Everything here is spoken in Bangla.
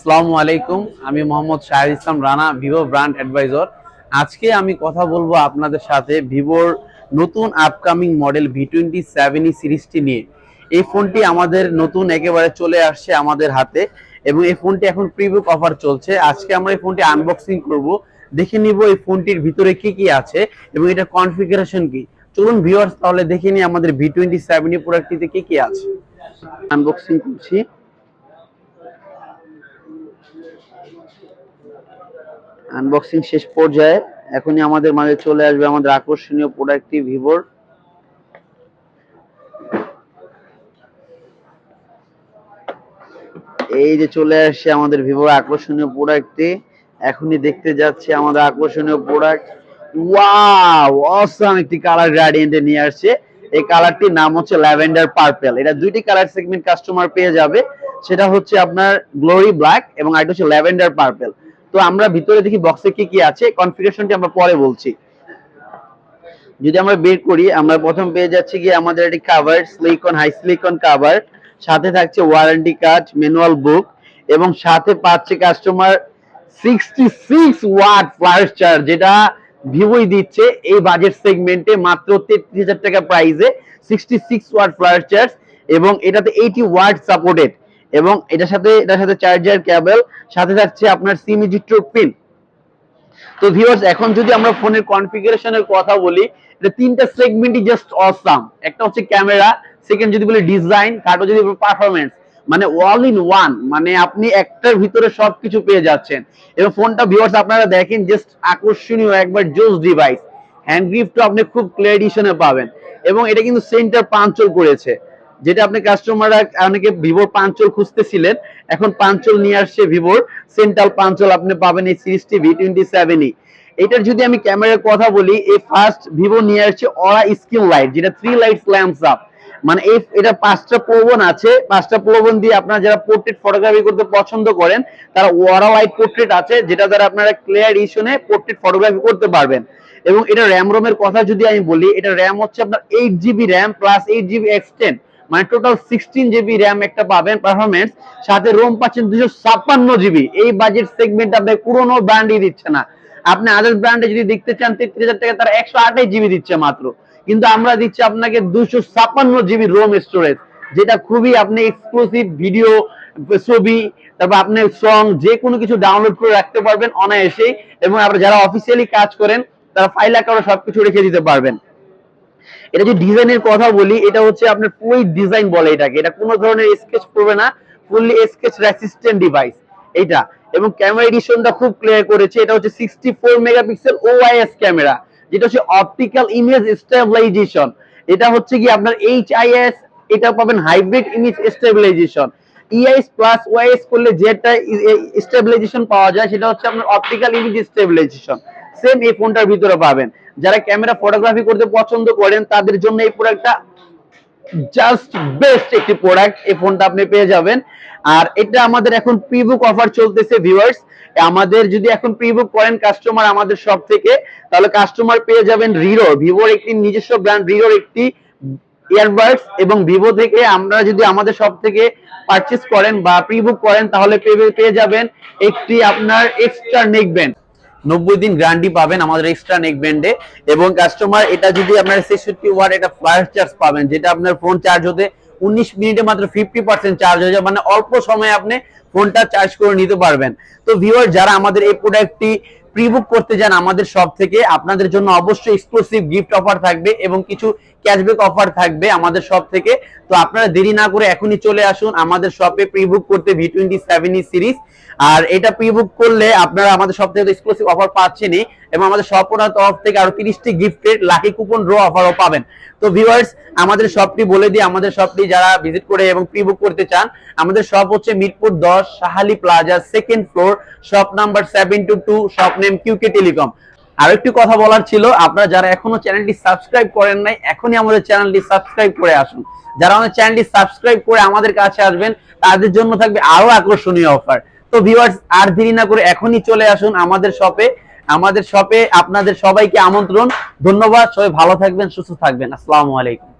আসসালামু আলাইকুম, আমি Mohammad Shah Rana, Vivo brand adviser. আজকে আমি কথা বলবো আপনাদের সাথে ভিভোর নতুন আপকামিং মডেল V27e সিরিজটি নিয়ে। এই ফোনটি আমাদের নতুন একেবারে চলে আসছে আমাদের হাতে এবং এই ফোনটি এখন প্রিবুক অফার চলছে। আজকে আমরা এই ফোনটি আনবক্সিং করব, দেখে নিব এই ফোনটির ভিতরে কি কি আছে এবং এটার কনফিগারেশন কি। চলুন ভিউয়ার্স, তাহলে দেখে নিই আমাদের V27e প্রোডাক্টটিতে কি কি আছে। আনবক্সিং করছি। আনবক্সিং শেষ পর্যায়ে, এখনই আমাদের মাঝে চলে আসবে আমাদের আকর্ষণীয় প্রোডাক্টটি ভিভোর। এই যে চলে আসছে আমাদের ভিভোর আকর্ষণীয় প্রোডাক্টটি, এখনই দেখতে যাচ্ছে আমাদের আকর্ষণীয় প্রোডাক্ট। ওয়াও, অসাম একটি কালার গ্রেডিয়েন্টে নিয়ে আসছে। এই কালারটির নাম হচ্ছে ল্যাভেন্ডার পার্পল। এটা দুইটি কালার সেগমেন্ট কাস্টমার পেয়ে যাবে, সেটা হচ্ছে আপনার গ্লোরি ব্ল্যাক এবং আরেকটা হচ্ছে ল্যাভেন্ডার পার্পল। তো আমরা ভিতরে দেখি বক্সে কি কি আছে, কনফিগারেশনটি আমরা পরে বলছি। যদি আমরা বের করি, আমরা প্রথম পেয়ে যাচ্ছি কি আমাদের একটি cover, silicone high silicone cover, সাথে থাকছে ওয়ারেন্টি কার্ড, ম্যানুয়াল বুক এবং সাথে পাচ্ছে কাস্টমার 66 ওয়াট ফ্ল্যাশ চার্জ, যেটা ভিভোই দিচ্ছে এই বাজেট সেগমেন্টে মাত্র 33,000 টাকা প্রাইসে 66 ওয়াট ফ্ল্যাশ চার্জ এবং এটাতে 80 ওয়াট সাপোর্টেড এবং এটার সাথে চার্জার কেবল, সাথে থাকছে আপনার সিম ইজিট্রো পিন। তো ভিউয়ার্স, এখন যদি আমরা ফোনের কনফিগারেশনের কথা বলি, এটা তিনটা সেগমেন্টই জাস্ট অসাম। একটা হচ্ছে ক্যামেরা, সেকেন্ড যদি বলি ডিজাইন, থার্ড যদি পারফরম্যান্স, মানে অল ইন ওয়ান, মানে আপনি একটার ভিতরে সবকিছু পেয়ে যাচ্ছেন। এবং ফোনটা ভিউয়ার্স আপনারা দেখেন, জাস্ট আকর্ষণীয় একবার জোস ডিভাইস। হ্যান্ড গ্রিপটা আপনি খুব ক্লিয়ার পাবেন এবং এটা কিন্তু সেন্টার পাঞ্চল করেছে, যেটা আপনি কাস্টমাররা অনেকে ভিভোর পাঞ্চল খুঁজতেছিলেন, এখন পাঞ্চল নিয়ে আসছে ভিভোর সেন্ট্রাল পাঞ্চল আপনি পাবেন এই সিরিজটি V27e। এটার যদি আমি ক্যামেরার কথা বলি, এই ফার্স্ট ভিভো নিয়ে আসছে অরা স্ক্রিন লাইট, যেটা 3 লাইটস ল্যাম্পস আপ, মানে এটা 5টা প্রবন আছে। 5টা প্রবন দিয়ে আপনারা যারা পোর্ট্রেট ফটোগ্রাফি করতে পছন্দ করেন, তারা ওরা লাইট পোর্ট্রেট আছে, যেটা দ্বারা আপনারা ক্লিয়ার ইস্যুনে পোর্ট্রেট ফটোগ্রাফি করতে পারবেন। এবং এটা র্যাম রোমের কথা যদি আমি বলি, এটা র্যাম হচ্ছে আপনার 8GB RAM plus 8GB extend, মানে টোটাল 16GB র্যাম একটা পাবেন পারফরম্যান্স, সাথে রোম পাচ্ছেন 256GB। এই বাজেট সেগমেন্ট আপনি পুরোনো ব্র্যান্ডই দিচ্ছে না। আপনি আদার্স ব্র্যান্ডে যদি দেখতে চান 33,000 টাকা, তারা 128GB দিচ্ছে মাত্র, কিন্তু আমরা দিচ্ছি আপনাকে 256GB রোম স্টোরেজ, যেটা খুবই আপনি এক্সক্লুসিভ ভিডিও, ছবি, তারপর আপনি সং যে কোনো কিছু ডাউনলোড করে রাখতে পারবেন অনায়াসেই। এবং আপনারা যারা অফিসিয়ালি কাজ করেন, তারা ফাইল আকারে সবকিছু রেখে দিতে পারবেন। এটা যে ডিজাইনের কথা বলি, এটা হচ্ছে আপনার ফুল ডিজাইন বলে এটাকে, এটা কোনো ধরনের স্কেচ করবে না, ফুললি স্কেচ রেসিস্ট্যান্ট ডিভাইস এইটা। এবং ক্যামেরা এডিশনটা খুব ক্লিয়ার করেছে, এটা হচ্ছে 64 মেগাপিক্সেল ওআইএস ক্যামেরা, যেটা হচ্ছে অপটিক্যাল ইমেজ স্টেবিলাইজেশন। এটা হচ্ছে কি আপনার এইচআইএস, এটা পাবেন hybrid image stabilisation. EIS plus OIS করলে যেটা স্টেবিলাইজেশন পাওয়া যায়, সেটা হচ্ছে আপনার অপটিক্যাল ইমেজ স্টেবিলাইজেশন, সেম এই ফোনটার ভিতরে পাবেন। যারা ক্যামেরা ফটোগ্রাফি করতে পছন্দ করেন, তাদের জন্য এই প্রোডাক্টটা জাস্ট বেস্ট একটি প্রোডাক্ট। এই ফোনটা আপনি পেয়ে যাবেন। আর এটা আমাদের এখন প্রিবুক অফার চলতেছে ভিউয়ার্স। আমাদের যদি এখন প্রিবুক করেন কাস্টমার আমাদের শপ থেকে, তাহলে কাস্টমার পেয়ে যাবেন ভিভোর একটি নিজস্ব ব্র্যান্ড রিরোর একটি ইয়ারবাডস, এবং ভিভো থেকে আমরা যদি আমাদের শপ থেকে পারচেজ করেন বা প্রিবুক করেন, তাহলে পেয়ে যাবেন একটি আপনার এক্সট্রা নেক ব্যান্ড। 90 দিন গ্যারান্টি পাবেন আমাদের এক্সট্রা নেক ব্যান্ডে। এবং কাস্টমার এটা যদি আপনার 66 ওয়াট এটা ফ্ল্যাশ চার্জ পাবেন, যেটা আপনার ফোন চার্জ হতে 19 মিনিটে মাত্র 50% চার্জ হয়ে যায়, মানে অল্প সময়ে আপনি ফোনটা চার্জ করে নিতে পারবেন। তো ভিউয়ার, যারা আমাদের এই প্রোডাক্টটি প্রিবুক করতে যান আমাদের শপ থেকে, আপনাদের জন্য অবশ্যই এক্সক্লুসিভ গিফট অফার থাকবে এবং কিছু ক্যাশব্যাক অফার থাকবে আমাদের শপ থেকে। তো আপনারা দেরি না করে এখনই চলে আসুন আমাদের শপে প্রিবুক করতে V27e সিরিজ। আর এটা প্রিবুক করলে আপনারা আমাদের শপ থেকে এক্সক্লুসিভ অফার পাচ্ছেনই, এবং আমাদের শপ ওনার তরফ থেকে আরো 30টি গিফটের লাকি কুপন ড্র অফারও পাবেন। তো ভিউয়ার্স, আমাদের শপটি বলে দিই, আমাদের শপটি যারা ভিজিট করে এবং প্রিবুক করতে চান, আমাদের শপ হচ্ছে Mirpur 10 Shah Ali plaza, second floor, shop number 722, shop name QK telecom. আরেকটি কথা বলার ছিল, আপনারা যারা এখনো চ্যানেলটি সাবস্ক্রাইব করেন নাই, এখনই আমাদের চ্যানেলটি সাবস্ক্রাইব করে আসুন। যারা আমাদের চ্যানেলটি সাবস্ক্রাইব করে আমাদের কাছে আসবেন, তাদের জন্য থাকবে আরো আকর্ষণীয় অফার। তো ভিউয়ার্স, আর দেরি না করে এখনই চলে আসুন আমাদের শপে। আমাদের শপে আপনাদের সবাইকে আমন্ত্রণ। ধন্যবাদ, সবাই ভালো থাকবেন, সুস্থ থাকবেন। আসসালামু আলাইকুম।